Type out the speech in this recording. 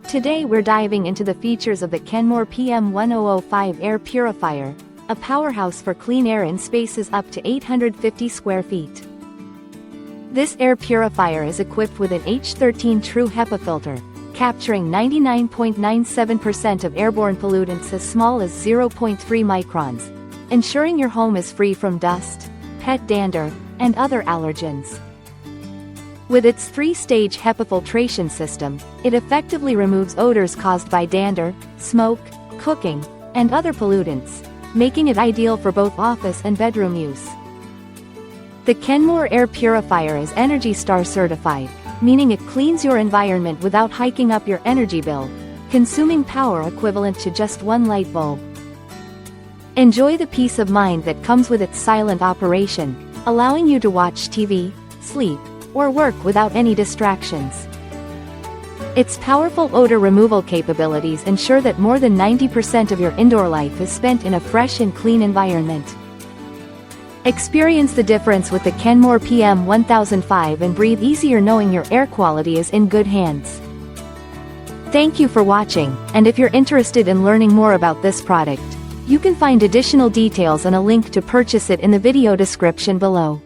Today we're diving into the features of the Kenmore PM1005 Air Purifier, a powerhouse for clean air in spaces up to 850 square feet. This air purifier is equipped with an H13 True HEPA filter, capturing 99.97% of airborne pollutants as small as 0.3 microns, ensuring your home is free from dust, pet dander, and other allergens. With its 3-stage HEPA filtration system, it effectively removes odors caused by dander, smoke, cooking, and other pollutants, making it ideal for both office and bedroom use. The Kenmore Air Purifier is ENERGY STAR certified, meaning it cleans your environment without hiking up your energy bill, consuming power equivalent to just one light bulb. Enjoy the peace of mind that comes with its silent operation, allowing you to watch TV, sleep, or work without any distractions. Its powerful odor removal capabilities ensure that more than 90% of your indoor life is spent in a fresh and clean environment. Experience the difference with the Kenmore PM1005 and breathe easier knowing your air quality is in good hands. Thank you for watching, and if you're interested in learning more about this product, you can find additional details and a link to purchase it in the video description below.